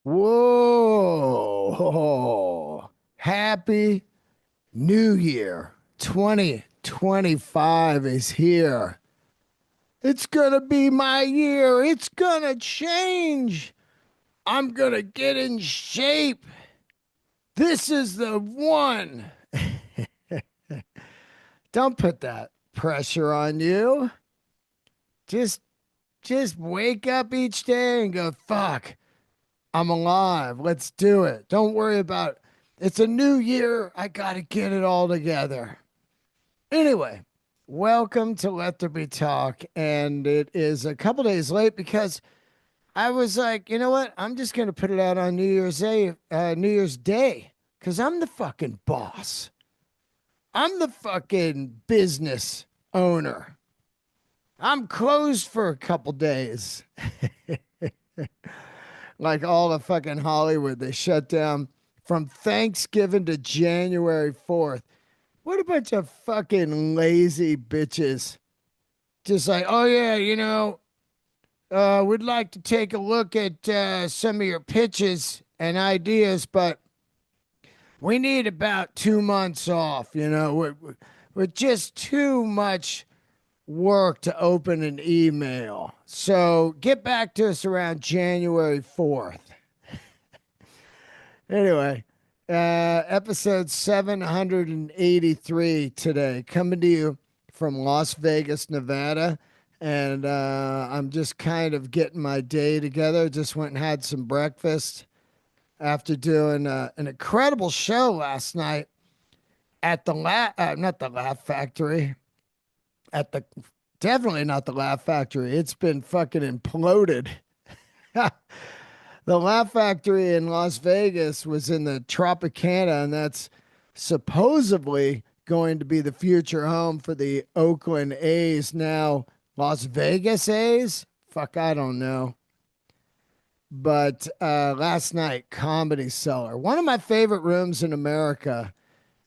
Whoa. Happy New Year. 2025 is here. It's gonna be my year. It's gonna change. I'm gonna get in shape. This is the one. Don't put that pressure on you. Just just wake up each day and go, fuck, I'm alive. Let's do it. Don't worry about it. It's a new year. I got to get it all together. Anyway, welcome to Let There Be Talk. And it is a couple days late because I was like, you know what? I'm just going to put it out on New Year's Day, because I'm the fucking boss. I'm the fucking business owner. I'm closed for a couple days. Like all of fucking Hollywood, they shut down from Thanksgiving to January 4th. What a bunch of fucking lazy bitches. Just like, oh yeah, we'd like to take a look at some of your pitches and ideas, but we need about 2 months off. With just too much work to open an email. So get back to us around January 4th. Anyway, episode 783 today, coming to you from Las Vegas, Nevada. And I'm just kind of getting my day together. Just went and had some breakfast after doing an incredible show last night at not the Laugh Factory, at the definitely not the Laugh Factory. It's been fucking imploded. The Laugh Factory in Las Vegas was in the Tropicana, and that's supposedly going to be the future home for the Oakland A's. Now, Las Vegas A's? Fuck, I don't know. But last night, Comedy Cellar, one of my favorite rooms in America,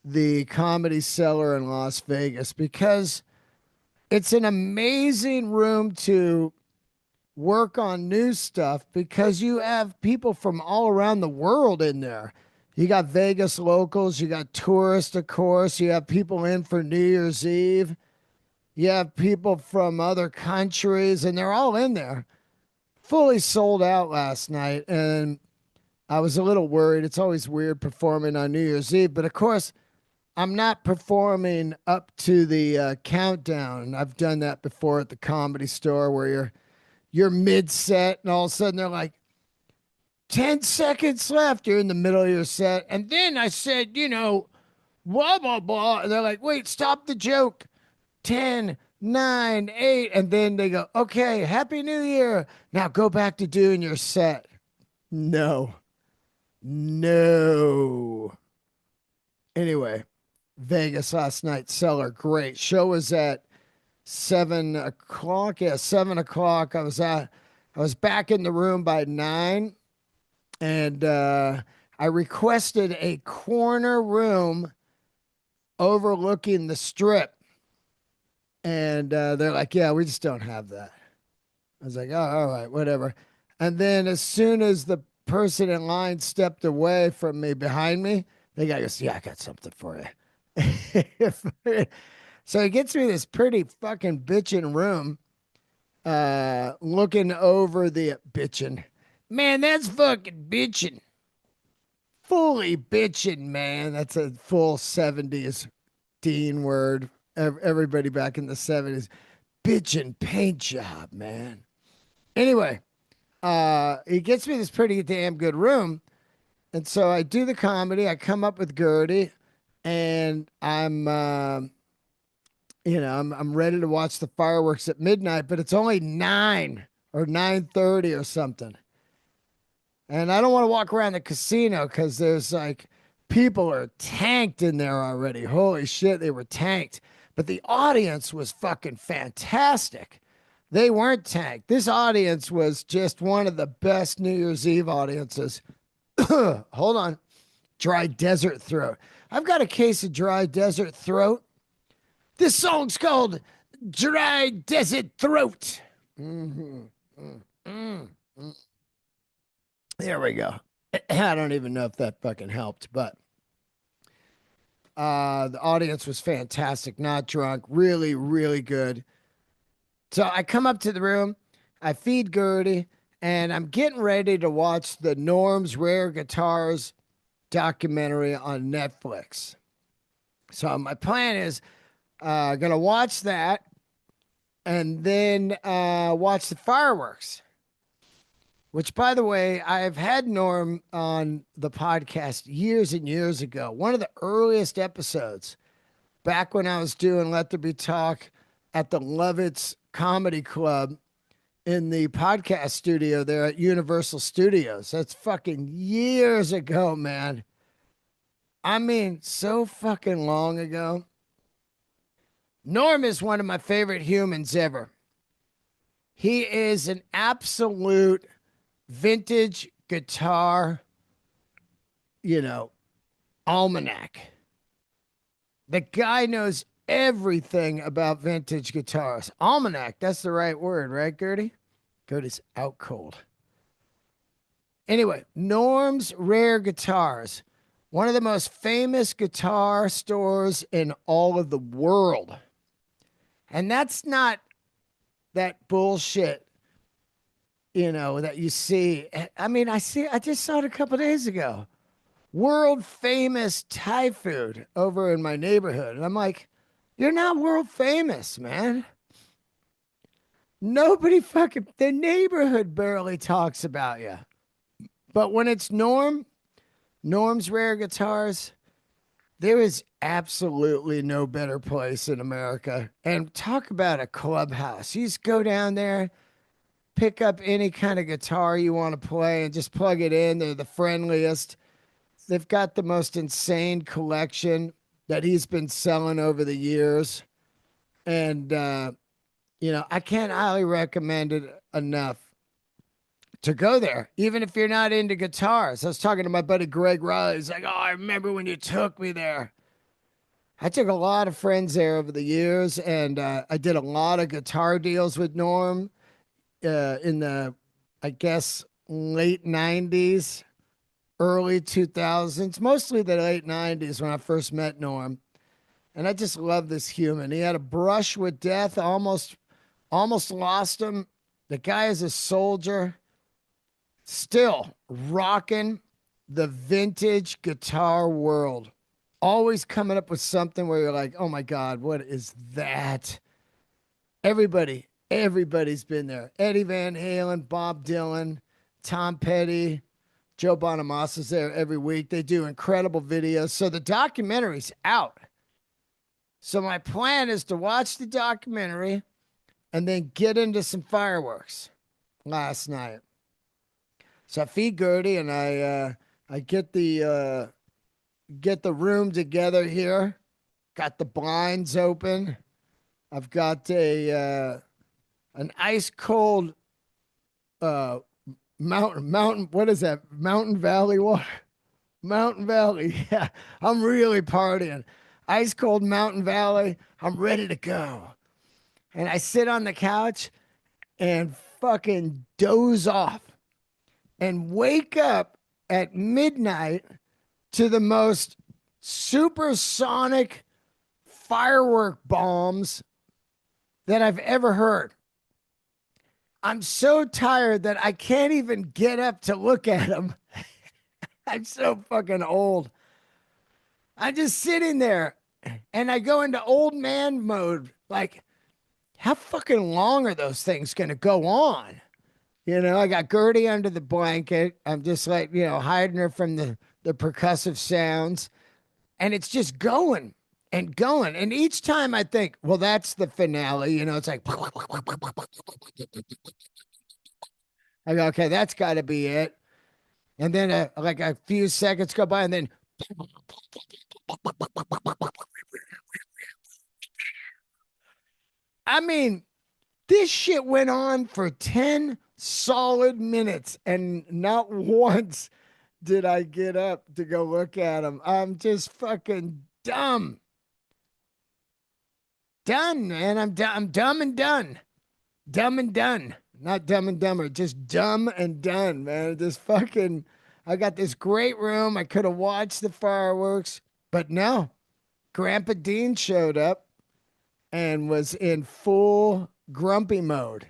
the Comedy Cellar in Las Vegas, because it's an amazing room to work on new stuff, because you have people from all around the world in there. You got Vegas locals, you got tourists, of course, you have people in for New Year's Eve, you have people from other countries, and they're all in there. Fully sold out last night, and I was a little worried. It's always weird performing on New Year's Eve, but of course, I'm not performing up to the countdown. I've done that before at the Comedy Store, where you're mid set, and all of a sudden they're like, 10 seconds left. You're in the middle of your set. And then I said, blah, blah, blah. And they're like, wait, stop the joke. 10, 9, 8. And then they go, okay, Happy New Year. Now go back to doing your set. No, no. Anyway, Vegas last night, Cellar, great. Show was at 7 o'clock. Yeah, 7 o'clock. I was back in the room by 9, and I requested a corner room overlooking the strip, and they're like, "Yeah, we just don't have that." I was like, "Oh, all right, whatever." And then as soon as the person in line stepped away from me behind me, the guy goes, "Yeah, I got something for you." So he gets me this pretty fucking bitchin' room, looking over the bitchin'. Man, that's fucking bitchin'. Fully bitchin', man. That's a full 70s Dean word. Everybody back in the 70s. Bitchin' paint job, man. Anyway, he gets me this pretty damn good room. And so I do the comedy. I come up with Gertie, and I'm ready to watch the fireworks at midnight, but it's only 9 or 9:30 or something. And I don't want to walk around the casino because there's like people are tanked in there already. Holy shit, they were tanked. But the audience was fucking fantastic. They weren't tanked. This audience was just one of the best New Year's Eve audiences. Hold on. Dry desert throat. I've got a case of dry desert throat. This song's called Dry Desert Throat. Mm-hmm. Mm-hmm. There we go. I don't even know if that fucking helped, but the audience was fantastic, not drunk, really, really good. So I come up to the room, I feed Gertie, and I'm getting ready to watch the Norm's Rare Guitars documentary on Netflix. So my plan is gonna watch that and then watch the fireworks. Which, by the way, I've had Norm on the podcast years and years ago. One of the earliest episodes, back when I was doing Let There Be Talk at the Lovitz Comedy Club in the podcast studio there at Universal Studios. That's fucking years ago, man. I mean, so fucking long ago. Norm is one of my favorite humans ever. He is an absolute vintage guitar, you know, almanac. The guy knows everything about vintage guitars. Almanac, that's the right word, right, Gertie? Gertie's out cold. Anyway, Norm's Rare Guitars, one of the most famous guitar stores in all of the world. And that's not that bullshit, that you see. I mean, I just saw it a couple days ago. World famous Thai food over in my neighborhood. And I'm like, you're not world famous, man. Nobody fucking, the neighborhood barely talks about you. But when it's Norm's Rare Guitars, there is absolutely no better place in America. And talk about a clubhouse. You just go down there, pick up any kind of guitar you want to play and just plug it in. They're the friendliest. They've got the most insane collection that he's been selling over the years. And, I can't highly recommend it enough to go there, even if you're not into guitars. I was talking to my buddy Greg Riley. He's like, oh, I remember when you took me there. I took a lot of friends there over the years, and I did a lot of guitar deals with Norm in the, I guess, late 90s, early 2000s, mostly the late 90s when I first met Norm. And I just love this human. He had a brush with death, almost lost him. The guy is a soldier, still rocking the vintage guitar world. Always coming up with something where you're like, oh my God, what is that? Everybody's been there. Eddie Van Halen, Bob Dylan, Tom Petty, Joe Bonamassa's there every week. They do incredible videos. So the documentary's out. So my plan is to watch the documentary and then get into some fireworks last night. So I feed Gertie and I get the room together here. Got the blinds open. I've got an ice cold mountain. What is that? Mountain Valley water. Mountain Valley. Yeah, I'm really partying. Ice cold Mountain Valley. I'm ready to go. And I sit on the couch and fucking doze off and wake up at midnight to the most supersonic firework bombs that I've ever heard. I'm so tired that I can't even get up to look at them. I'm so fucking old. I'm just sitting there and I go into old man mode. Like, how fucking long are those things going to go on? I got Gertie under the blanket. I'm just like, hiding her from the percussive sounds. And it's just going and going. And each time I think, well, that's the finale. It's like, I go, okay, that's got to be it. And then like a few seconds go by and then I mean, this shit went on for 10 solid minutes and not once did I get up to go look at him. I'm just fucking dumb. Done, man. I'm dumb and done. Dumb and done. Not Dumb and Dumber, just Dumb and Done, man. Just fucking, I got this great room. I could have watched the fireworks, but no. Grandpa Dean showed up and was in full grumpy mode.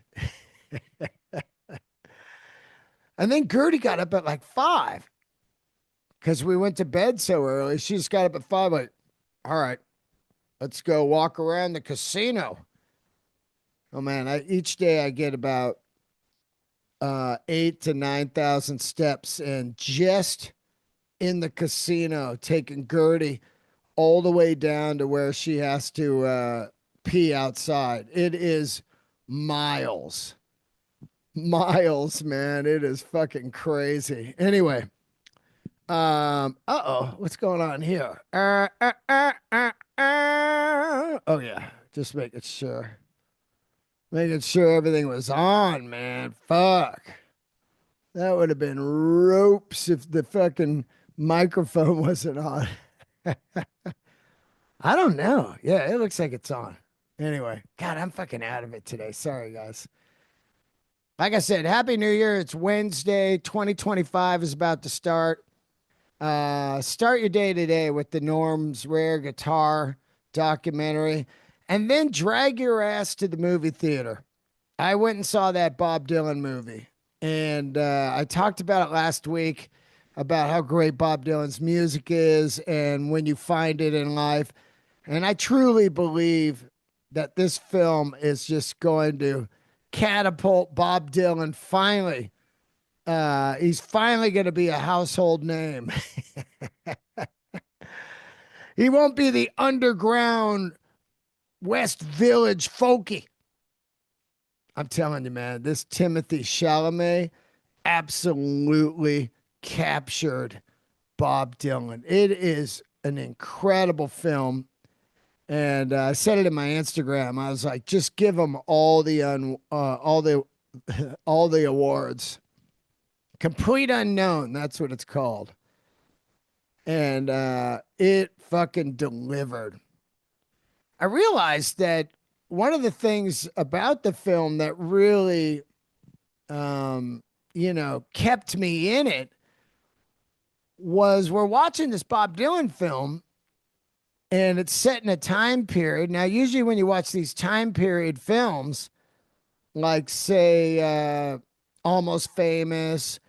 And then Gertie got up at like 5 because we went to bed so early. She just got up at 5, like, all right, let's go walk around the casino. Oh man, each day I get about 8 to 9,000 steps, and just in the casino, taking Gertie all the way down to where she has to pee outside. It is miles, miles, man. It is fucking crazy. Anyway, uh-oh, what's going on here? Oh yeah, just making sure everything was on, man. Fuck. That would have been ropes if the fucking microphone wasn't on. I don't know. Yeah, it looks like it's on. Anyway, God, I'm fucking out of it today. Sorry, guys. Like I said, Happy New Year. It's Wednesday. 2025 is about to start. Start your day today with the Norm's Rare Guitar documentary, and then drag your ass to the movie theater. I went and saw that Bob Dylan movie, and I talked about it last week about how great Bob Dylan's music is and when you find it in life. And I truly believe that this film is just going to catapult Bob Dylan finally. He's finally going to be a household name. He won't be the underground West Village folky. I'm telling you, man, this Timothy Chalamet absolutely captured Bob Dylan. It is an incredible film. And I said it in my Instagram. I was like, just give him all the all the awards. Complete Unknown, that's what it's called. And it fucking delivered. I realized that one of the things about the film that really, kept me in it was we're watching this Bob Dylan film and it's set in a time period. Now, usually when you watch these time period films, like say Almost Famous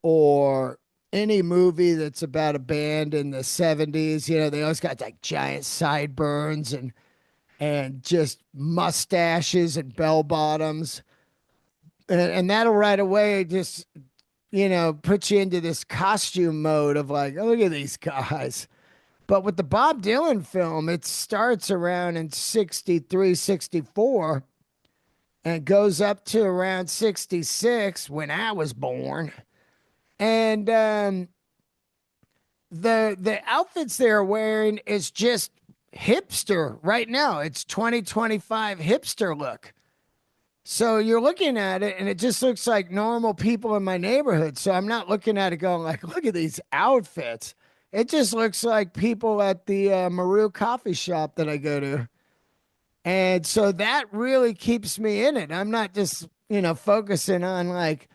or any movie that's about a band in the 70s, they always got like giant sideburns and just mustaches and bell bottoms. And that'll right away just, put you into this costume mode of like, oh, look at these guys. But with the Bob Dylan film, it starts around in 63, 64 and goes up to around 66 when I was born. And the outfits they're wearing is just hipster right now. It's 2025 hipster look. So you're looking at it and it just looks like normal people in my neighborhood. So I'm not looking at it going like, look at these outfits. It just looks like people at the Maru coffee shop that I go to. And so that really keeps me in it. I'm not just, focusing on like,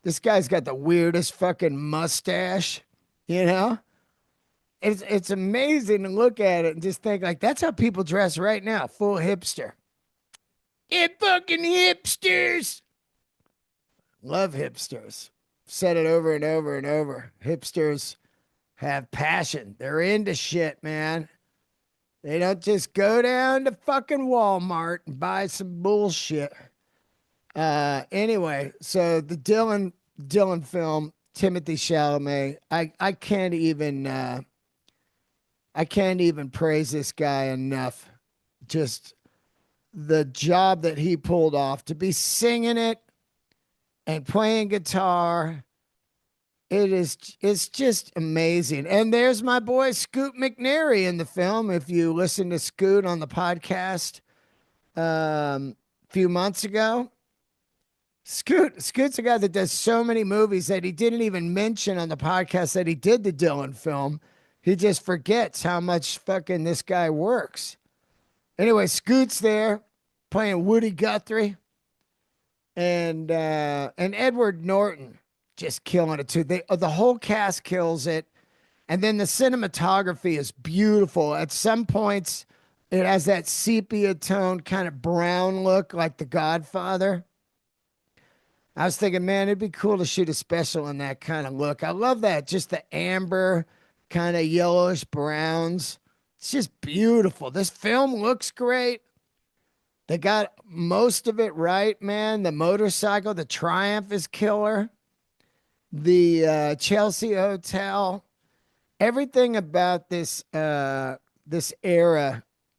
this guy's got the weirdest fucking mustache, It's amazing to look at it and just think like, that's how people dress right now, full hipster. It fucking hipsters. Love hipsters. Said it over and over and over. Hipsters have passion. They're into shit, man. They don't just go down to fucking Walmart and buy some bullshit. Anyway, so the Dylan film, Timothy Chalamet, I can't even praise this guy enough. Just the job that he pulled off to be singing it and playing guitar. It's just amazing. And there's my boy Scoot McNairy in the film. If you listen to Scoot on the podcast a few months ago, Scoot's a guy that does so many movies that he didn't even mention on the podcast that he did the Dylan film. He just forgets how much fucking this guy works. Anyway, Scoot's there playing Woody Guthrie. and Edward Norton just killing it too. The whole cast kills it, and then the cinematography is beautiful. At some points, it has that sepia tone, kind of brown look, like The Godfather. I was thinking, man, it'd be cool to shoot a special in that kind of look. I love that, just the amber, kind of yellowish browns. It's just beautiful. This film looks great. They got most of it right, man. The motorcycle, the Triumph is killer. The Chelsea Hotel, everything about this era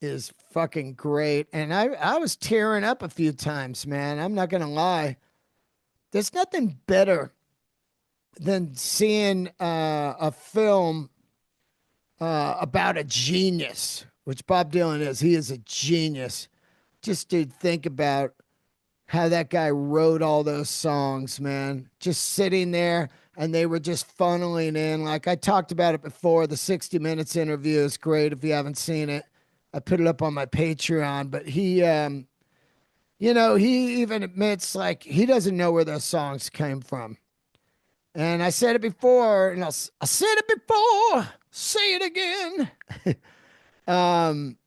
is fucking great. And I was tearing up a few times, man. I'm not gonna lie. There's nothing better than seeing a film about a genius, which Bob Dylan is. He is a genius. Just to think about how that guy wrote all those songs, man. Just sitting there and they were just funneling in. Like I talked about it before, the 60 Minutes interview is great if you haven't seen it. I put it up on my Patreon, but he even admits like he doesn't know where those songs came from. And I said it before, and I said it before, say it again. um,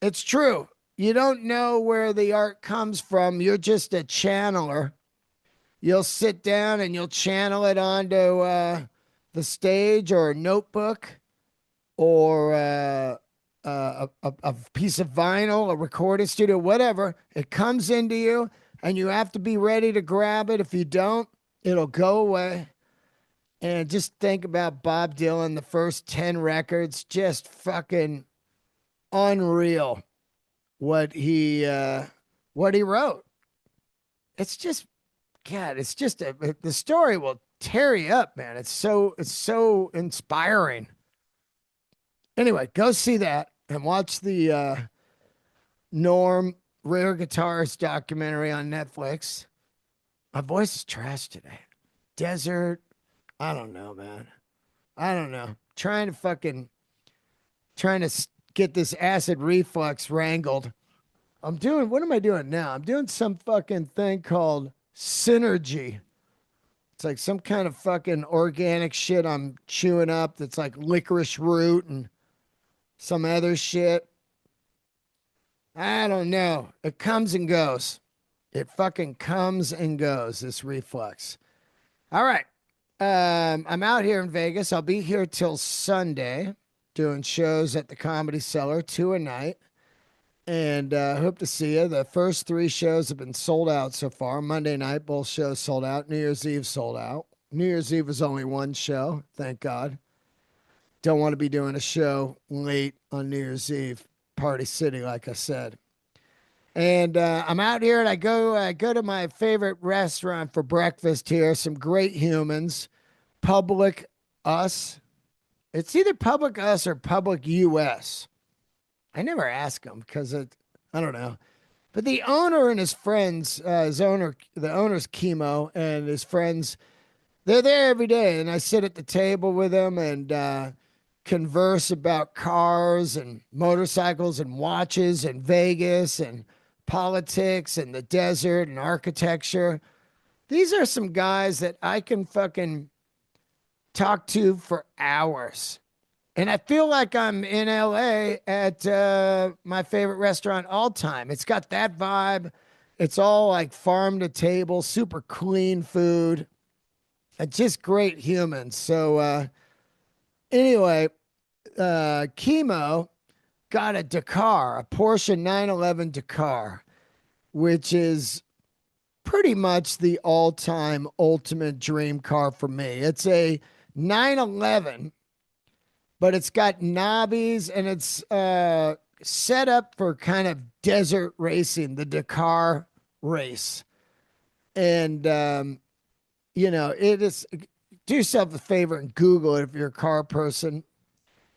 it's true. You don't know where the art comes from. You're just a channeler. You'll sit down and you'll channel it onto the stage or a notebook or a piece of vinyl, a recording studio, whatever. It comes into you and you have to be ready to grab it. If you don't, it'll go away. And just think about Bob Dylan, the first 10 records, just fucking unreal what he wrote. It's just God, it's just the story will tear you up, man. It's so inspiring. Anyway, go see that and watch the Norm Rare Guitarist documentary on Netflix. My voice is trash today. Desert. I don't know, man. I don't know. Trying to get this acid reflux wrangled. What am I doing now? I'm doing some fucking thing called Synergy. It's like some kind of fucking organic shit I'm chewing up that's like licorice root and some other shit. I don't know. It comes and goes. It fucking comes and goes, this reflux. All right. I'm out here in Vegas. I'll be here till Sunday doing shows at the Comedy Cellar, 2 a night. And hope to see you. The first 3 shows have been sold out so far. Monday night, both shows sold out. New Year's Eve sold out. New Year's Eve was only 1 show, thank God. Don't want to be doing a show late on New Year's Eve. Party City, like I said. And I'm out here and I go to my favorite restaurant for breakfast here. Some great humans. Public Us. It's either Public Us or Public US. I never ask him because I don't know. But the owner and his friends, the owner's Chemo and his friends, they're there every day. And I sit at the table with them and converse about cars and motorcycles and watches and Vegas and politics and the desert and architecture. These are some guys that I can fucking talk to for hours. And I feel like I'm in LA at my favorite restaurant all time. It's got that vibe. It's all like farm to table, super clean food, and just great humans. So anyway, Chemo got a Dakar, a Porsche 911 Dakar, which is pretty much the all-time ultimate dream car for me. It's a 911, but it's got knobbies and it's set up for kind of desert racing, the Dakar race. And, it is, do yourself a favor and Google it if you're a car person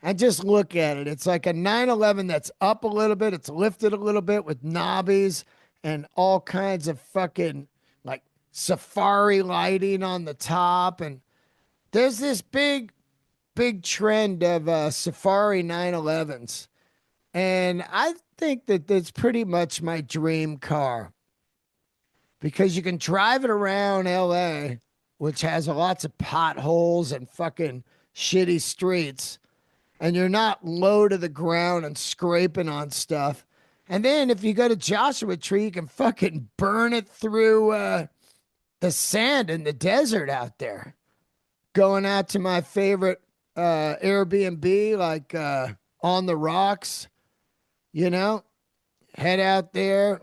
and just look at it. It's like a 911 that's up a little bit, it's lifted a little bit with knobbies and all kinds of fucking like safari lighting on the top. And there's this big trend of Safari 911s. And I think that that's pretty much my dream car. because you can drive it around LA, which has lots of potholes and fucking shitty streets, and you're not low to the ground and scraping on stuff. And then if you go to Joshua Tree, you can fucking burn it through the sand in the desert out there. Going out to my favorite Airbnb, like on the rocks, you know, head out there,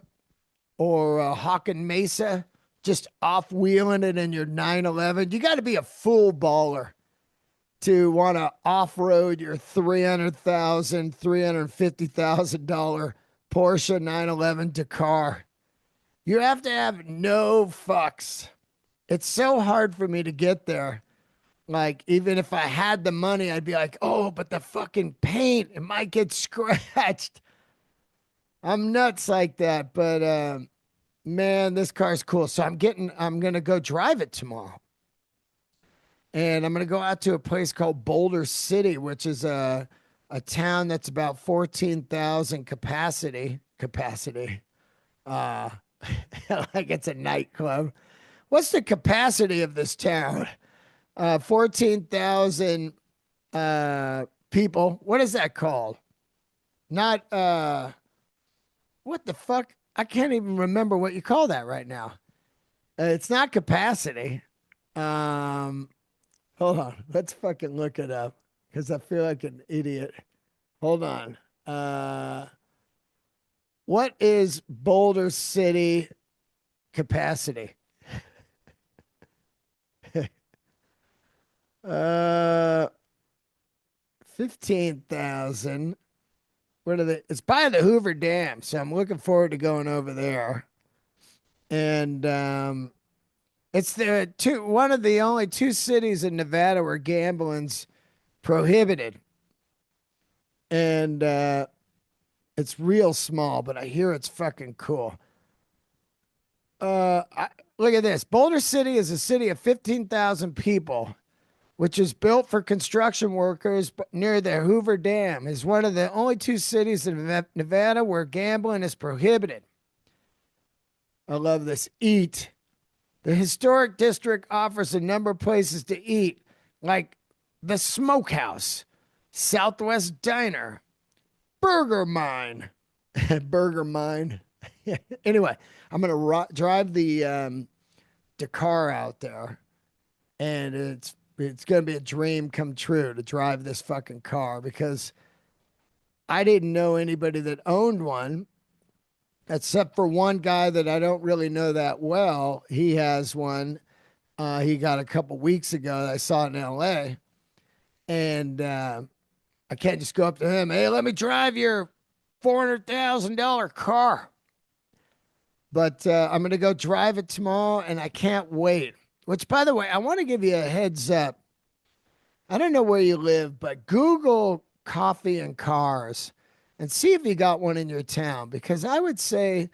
or Hawken Mesa, just off wheeling it in your 911. You got to be a full baller to want to off road your $350,000 Porsche 911 Dakar. You have to have no fucks. It's so hard for me to get there. Like, even if I had the money, I'd be like, oh, but the fucking paint, it might get scratched. I'm nuts like that. But man, this car's cool. So I'm going to go drive it tomorrow. And I'm going to go out to a place called Boulder City, which is a town that's about 14,000 capacity. Uh, like it's a nightclub. What's the capacity of this town? 14,000 people. What is that called? Not what the fuck? I can't even remember what you call that right now. It's not capacity. Um, Hold on. Let's fucking look it up because I feel like an idiot. Hold on. What is Boulder City capacity? 15,000. What are they? It's by the Hoover Dam, so I'm looking forward to going over there. And it's one of the only two cities in Nevada where gambling's prohibited. And it's real small, but I hear it's fucking cool. Look at this. Boulder City is a city of 15,000 people, which is built for construction workers near the Hoover Dam. Is one of the only two cities in Nevada where gambling is prohibited. I love this. Eat. The historic district offers a number of places to eat, like the Smokehouse, Southwest Diner, Burger Mine. Burger Mine. Anyway, I'm going to drive the Dakar out there, and it's going to be a dream come true to drive this fucking car because I didn't know anybody that owned one except for one guy that I don't really know that well. He has one. He got a couple weeks ago that I saw in LA. And I can't just go up to him, hey, let me drive your $400,000 car. But I'm going to go drive it tomorrow, and I can't wait. Which, by the way, I want to give you a heads up. I don't know where you live, but Google coffee and cars and see if you got one in your town, because I would say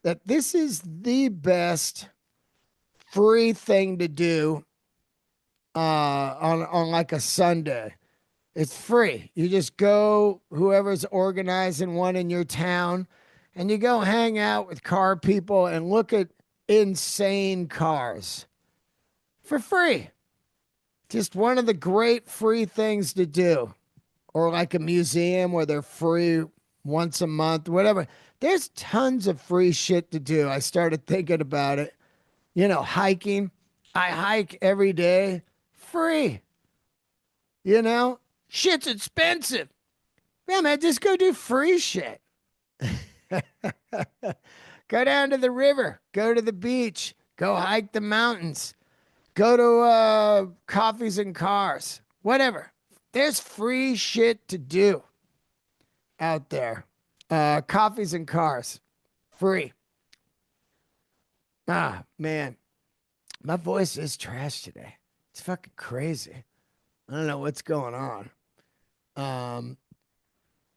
that this is the best free thing to do on like a Sunday. It's free. You just go, whoever's organizing one in your town, and you go hang out with car people and look at insane cars for free. Just one of the great free things to do. Or like a museum where they're free once a month, whatever. There's tons of free shit to do. I started thinking about it. You know, hiking. I hike every day. Free. You know? Shit's expensive. Yeah, man, just go do free shit. Go down to the river. Go to the beach. Go hike the mountains. Go to coffees and cars. Whatever. There's free shit to do out there. Coffees and cars. Free. Ah, man. My voice is trash today. It's fucking crazy. I don't know what's going on.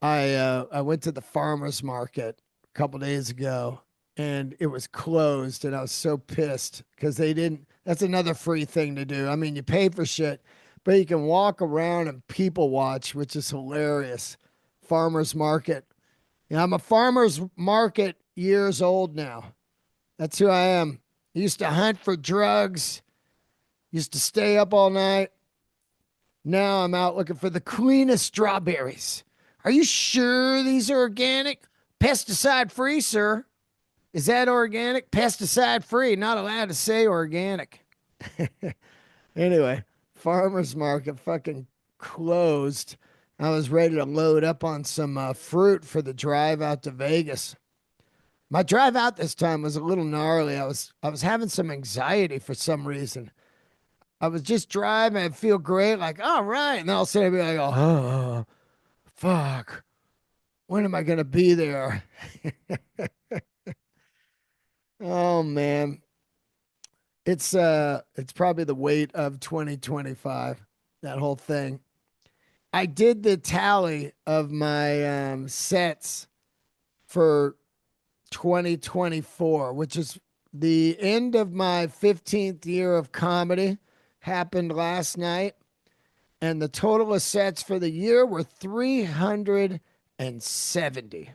I went to the farmer's market a couple days ago, and it was closed, and I was so pissed because they didn't. That's another free thing to do. I mean, you pay for shit, but you can walk around and people watch, which is hilarious. Farmer's market. Yeah, I'm a farmer's market years old now. That's who I am. Used to hunt for drugs, used to stay up all night. Now I'm out looking for the cleanest strawberries. Are you sure these are organic? Pesticide free, sir. Is that organic? Pesticide free. Not allowed to say organic. Anyway, farmer's market fucking closed. I was ready to load up on some fruit for the drive out to Vegas. My drive out this time was a little gnarly. I was having some anxiety for some reason. I was just driving and feel great, like, all right. And then all of a sudden I'd be like, oh, fuck. When am I gonna be there? Oh man. It's probably the weight of 2025, that whole thing. I did the tally of my sets for 2024, which is the end of my 15th year of comedy, happened last night. And the total of sets for the year were 370.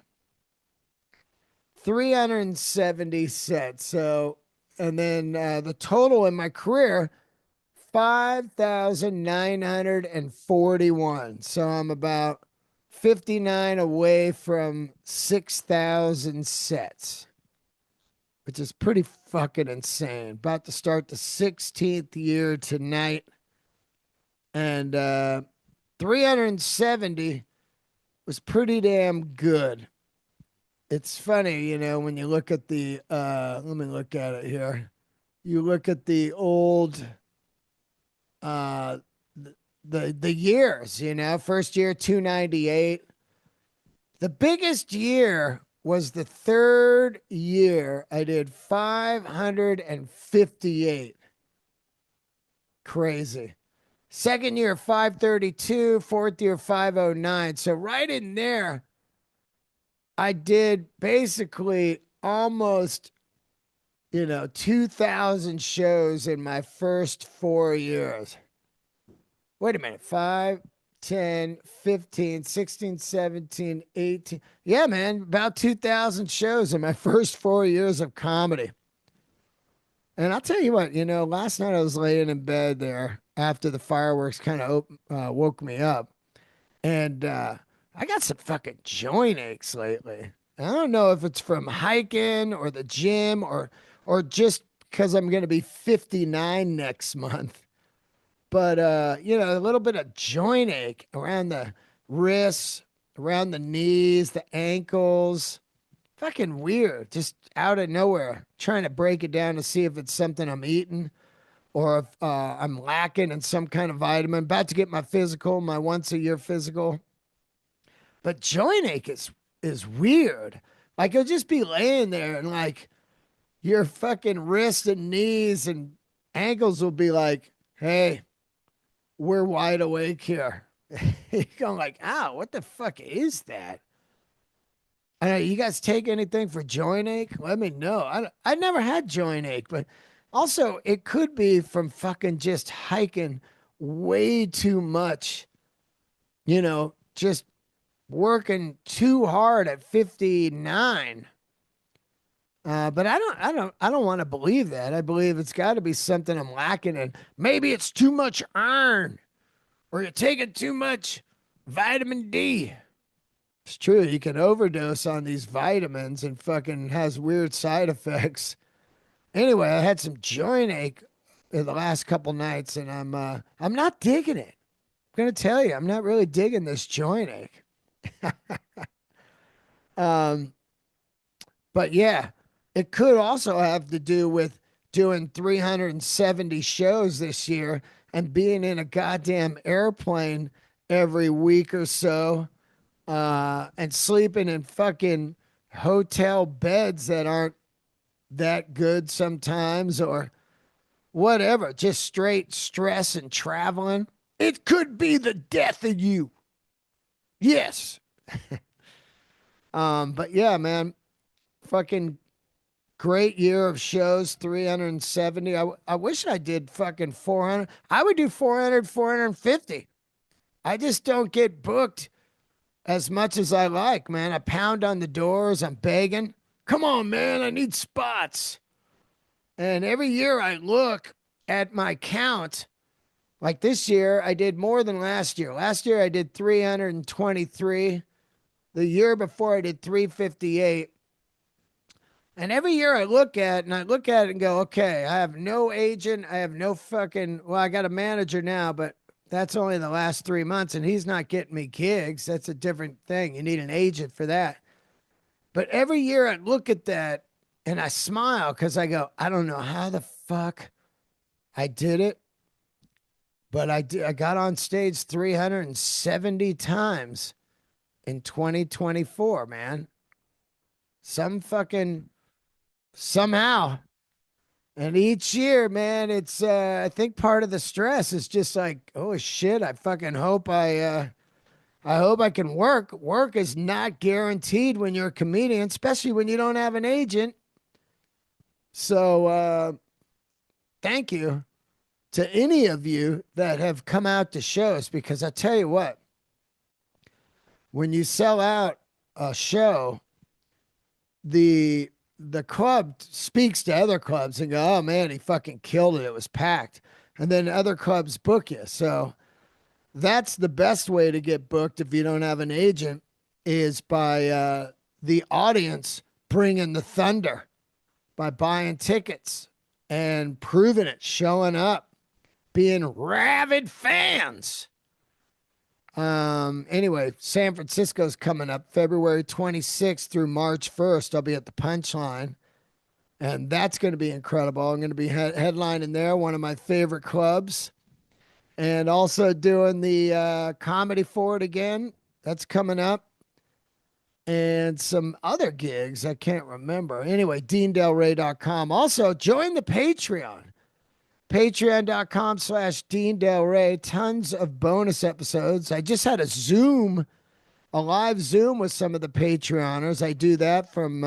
370 sets. So, and then the total in my career, 5,941. So I'm about 59 away from 6,000 sets, which is pretty fucking insane. About to start the 16th year tonight. And 370 was pretty damn good. It's funny, when you look at let me look at it here. You look at the old, uh, the years, first year, 298. The biggest year was the third year. I did 558. Crazy. Second year, 532. Fourth year, 509. So right in there, I did basically almost, 2,000 shows in my first 4 years. Wait a minute. 5, 10, 15, 16, 17, 18. Yeah, man, about 2,000 shows in my first 4 years of comedy. And I'll tell you what, last night I was laying in bed there after the fireworks kind of woke me up. And I got some fucking joint aches lately. I don't know if it's from hiking or the gym or just because I'm going to be 59 next month. But a little bit of joint ache around the wrists, around the knees, the ankles. Fucking weird. Just out of nowhere. Trying to break it down to see if it's something I'm eating or if I'm lacking in some kind of vitamin. About to get my physical, my once a year physical. But joint ache is weird. Like you'll just be laying there and like your fucking wrists and knees and ankles will be like, hey, we're wide awake here. You're going like, ow, what the fuck is that? I know you guys take anything for joint ache? Let me know. I never had joint ache, but also it could be from fucking just hiking way too much, just working too hard at 59. But I don't want to believe that. I believe it's got to be something I'm lacking in. Maybe it's too much iron, or you're taking too much vitamin D. It's true. You can overdose on these vitamins and fucking has weird side effects. Anyway, I had some joint ache in the last couple nights, and I'm not digging it. I'm gonna tell you, I'm not really digging this joint ache. Um, but yeah, it could also have to do with doing 370 shows this year and being in a goddamn airplane every week or so, and sleeping in fucking hotel beds that aren't that good sometimes or whatever, just straight stress and traveling. It could be the death of you. Yes. But yeah, man, fucking great year of shows, 370. I wish I did fucking 400. I would do 400, 450. I just don't get booked as much as I like, man. I pound on the doors. I'm begging. Come on, man. I need spots. And every year I look at my count. Like this year, I did more than last year. Last year, I did 323. The year before, I did 358. And every year I look at it and go, okay, I have no agent. I have no fucking, well, I got a manager now, but that's only the last 3 months and he's not getting me gigs. That's a different thing. You need an agent for that. But every year I look at that and I smile because I go, I don't know how the fuck I did it, but I did. I got on stage 370 times in 2024, man. Some fucking somehow. And each year, man, it's I think part of the stress is just like, oh shit, I fucking hope I hope I can work. Work is not guaranteed when you're a comedian, especially when you don't have an agent. So thank you to any of you that have come out to shows because I tell you what, when you sell out a show, the club speaks to other clubs and go, oh man, he fucking killed it. It was packed. And then other clubs book you. So that's the best way to get booked if you don't have an agent is by the audience bringing the thunder by buying tickets and proving it, showing up, being rabid fans. Anyway, San Francisco's coming up February 26th through March 1st. I'll be at the Punchline, and that's going to be incredible. I'm going to be headlining there, one of my favorite clubs, and also doing the Comedy Fort again. That's coming up, and some other gigs I can't remember. Anyway, DeanDelray.com. Also, join the Patreon. Patreon.com/Dean Delray. Tons of bonus episodes. I just had a live Zoom with some of the Patreoners. I do that from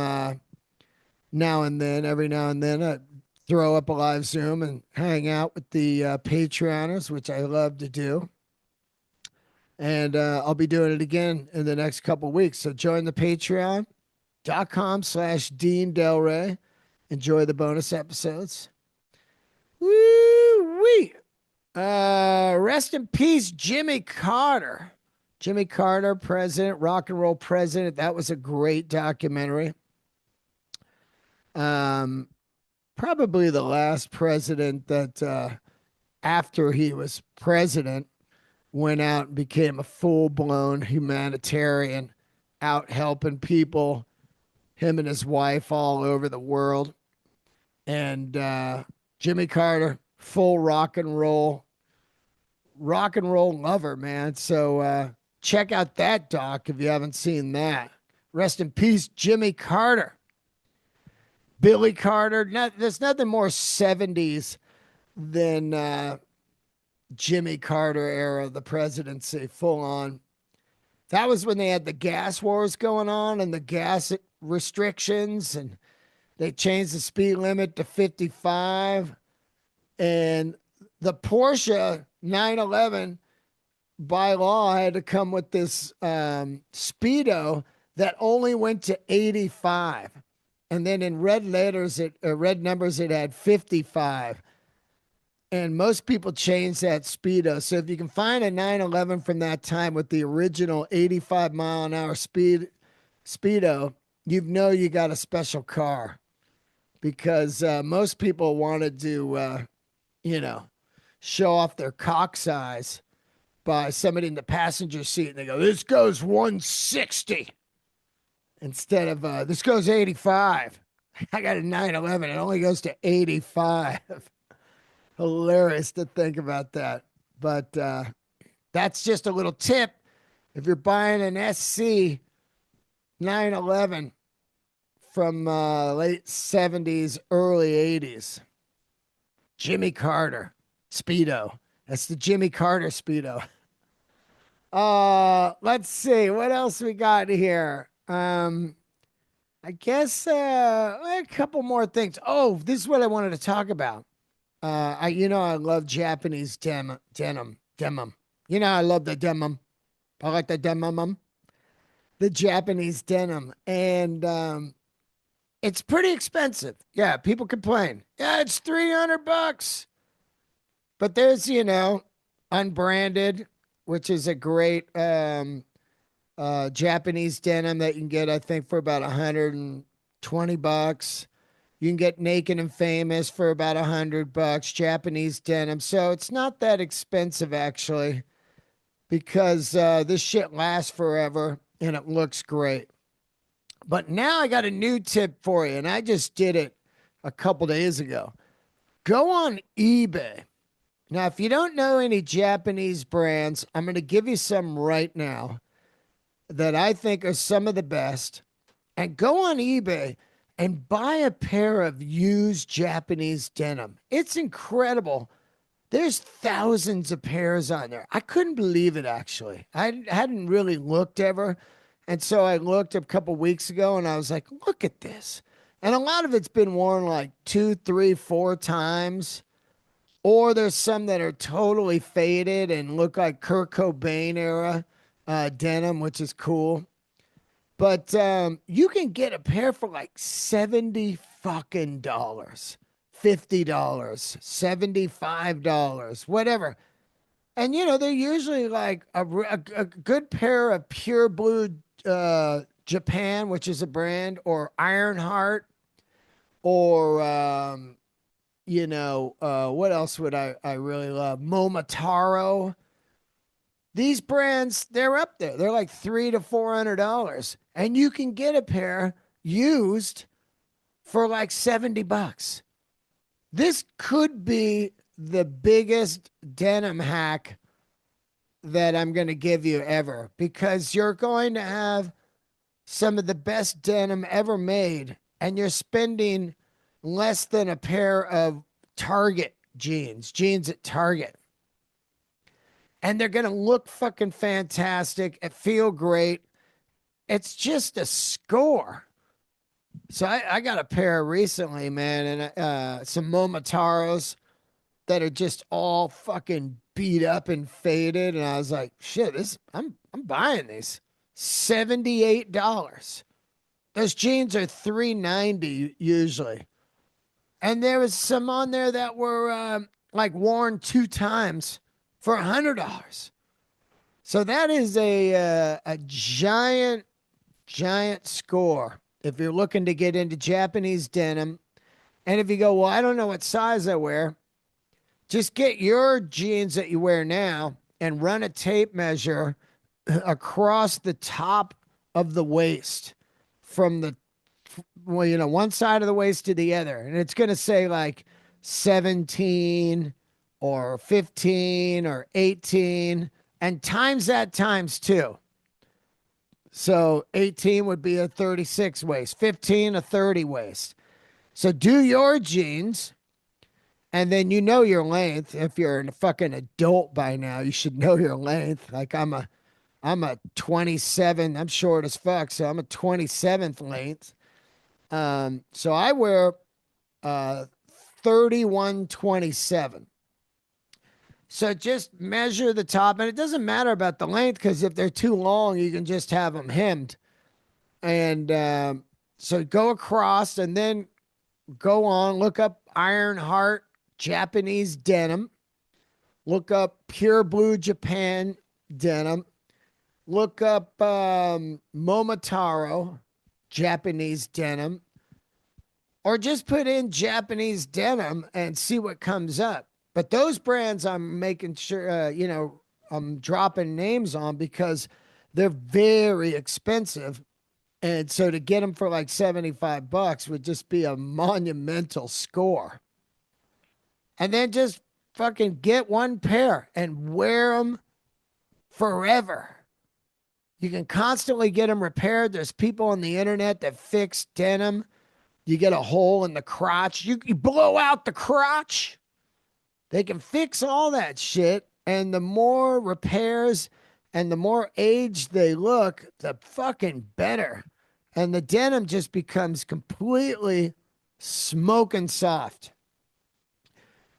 now and then. Every now and then, I throw up a live Zoom and hang out with the Patreoners, which I love to do. And I'll be doing it again in the next couple of weeks. So join the Patreon.com/Dean Delray. Enjoy the bonus episodes. Woo-wee. Rest in peace, Jimmy Carter. Jimmy Carter, president, rock and roll president. That was a great documentary. Probably the last president that, after he was president, went out and became a full-blown humanitarian, out helping people, him and his wife all over the world. And Jimmy Carter, full rock and roll lover, man. So check out that doc if you haven't seen that. Rest in peace, Jimmy Carter. Billy Carter. There's nothing more 70s than Jimmy Carter era, the presidency, full on. That was when they had the gas wars going on and the gas restrictions, and they changed the speed limit to 55. And the Porsche 911 by law had to come with this Speedo that only went to 85. And then in red numbers, it had 55. And most people changed that Speedo. So if you can find a 911 from that time with the original 85 mile an hour Speedo, you know you got a special car. Because most people wanted to, show off their cock size by somebody in the passenger seat. And they go, this goes 160 instead of this goes 85. I got a 911. It only goes to 85. Hilarious to think about that. But that's just a little tip. If you're buying an SC 911 from late 70s, early 80s, Jimmy Carter Speedo. That's the Jimmy Carter Speedo. Let's see what else we got here. I guess a couple more things. Oh, this is what I wanted to talk about. I love Japanese denim. I love the denim. I like the denim. The Japanese denim. And It's pretty expensive. Yeah, people complain. Yeah, it's $300. But there's, unbranded, which is a great Japanese denim that you can get, I think, for about $120. You can get Naked and Famous for about $100, Japanese denim. So it's not that expensive actually, because this shit lasts forever and it looks great. But now I got a new tip for you, and I just did it a couple days ago. Go on eBay. Now, if you don't know any Japanese brands, I'm going to give you some right now that I think are some of the best. And go on eBay and buy a pair of used Japanese denim. It's incredible. There's thousands of pairs on there. I couldn't believe it, actually. I hadn't really looked ever. And so I looked a couple weeks ago and I was like, look at this. And a lot of it's been worn like 2, 3, 4 times. Or there's some that are totally faded and look like Kurt Cobain era denim, which is cool. But you can get a pair for like 70 fucking dollars, $50, $75, whatever. And they're usually like a good pair of pure blue Japan, which is a brand, or Ironheart, or what else would I really love? Momotaro. These brands, they're up there. They're like $300 to $400, and you can get a pair used for like $70. This could be the biggest denim hack that I'm going to give you ever, because you're going to have some of the best denim ever made, and you're spending less than a pair of Target jeans at Target. And they're going to look fucking fantastic and feel great. It's just a score. So I got a pair recently, man, and some Momotaros that are just all fucking beat up and faded. And I was like, shit, I'm buying these. $78. Those jeans are $390 usually. And there was some on there that were like worn 2 times for $100. So that is a giant score if you're looking to get into Japanese denim. And if you go, well, I don't know what size I wear, just get your jeans that you wear now and run a tape measure across the top of the waist from one side of the waist to the other. And it's going to say like 17 or 15 or 18, and times that times 2. So 18 would be a 36 waist, 15 a 30 waist. So do your jeans, and then your length. If you're a fucking adult by now, you should know your length. Like I'm a 27. I'm short as fuck, so I'm a 27th length. So I wear 3127. So just measure the top, and it doesn't matter about the length, because if they're too long, you can just have them hemmed. And so go across, and then go on, look up Ironheart Japanese denim, look up Pure Blue Japan denim, look up Momotaro Japanese denim, or just put in Japanese denim and see what comes up. But those brands I'm making sure, I'm dropping names on, because they're very expensive. And so to get them for like $75 would just be a monumental score. And then just fucking get one pair and wear them forever. You can constantly get them repaired. There's people on the internet that fix denim. You get a hole in the crotch. You blow out the crotch. They can fix all that shit. And the more repairs and the more aged they look, the fucking better. And the denim just becomes completely smoking soft.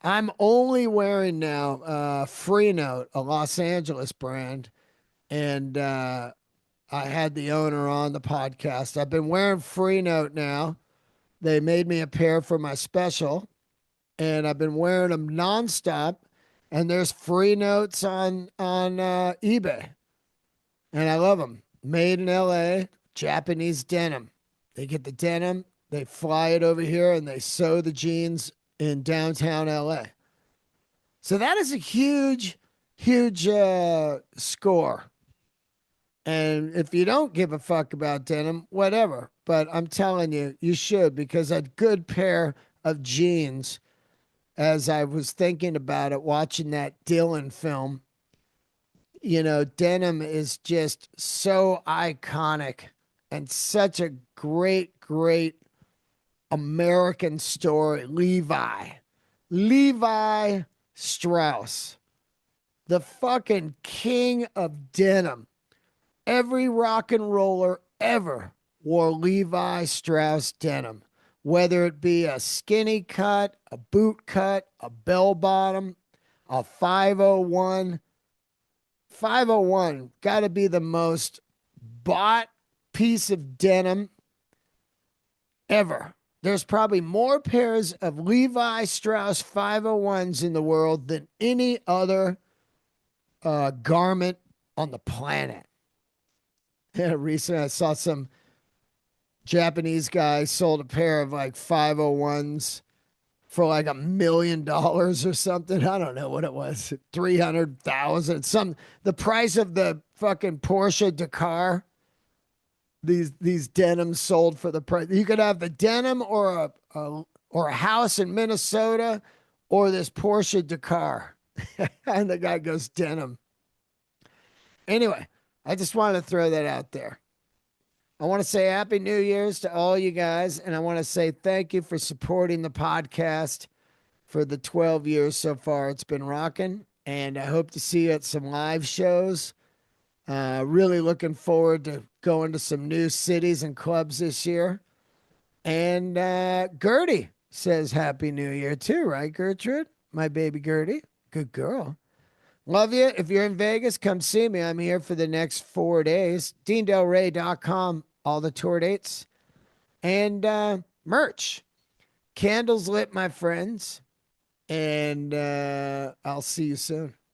I'm only wearing now Free Note, a Los Angeles brand. And I had the owner on the podcast. I've been wearing Free Note now They made me a pair for my special, and I've been wearing them nonstop. And there's free notes on eBay, and I love them. Made in LA, Japanese denim. They get the denim, they fly it over here, and they sew the jeans in downtown LA. So that is a huge, huge score. And if you don't give a fuck about denim, whatever. But I'm telling you, you should, because a good pair of jeans, as I was thinking about it, watching that Dylan film, denim is just so iconic and such a great, great American story. Levi Strauss, the fucking king of denim. Every rock and roller ever wore Levi Strauss denim, whether it be a skinny cut, a boot cut, a bell bottom, a 501. 501 got to be the most bought piece of denim ever. There's probably more pairs of Levi Strauss 501s in the world than any other garment on the planet. Recently, I saw some Japanese guy sold a pair of like 501s for like $1 million or something. I don't know what it was. 300,000. The price of the fucking Porsche Dakar. These denims sold for the price. You could have the denim or a house in Minnesota or this Porsche Dakar. And the guy goes denim. Anyway, I just wanted to throw that out there. I want to say Happy New Year's to all you guys, and I want to say thank you for supporting the podcast for the 12 years so far. It's been rocking, and I hope to see you at some live shows. Really looking forward to going to some new cities and clubs this year. And Gertie says Happy New Year too, right, Gertrude? My baby Gertie. Good girl. Love you. If you're in Vegas, come see me. I'm here for the next 4 days. DeanDelray.com, all the tour dates. And merch. Candles lit, my friends. And I'll see you soon.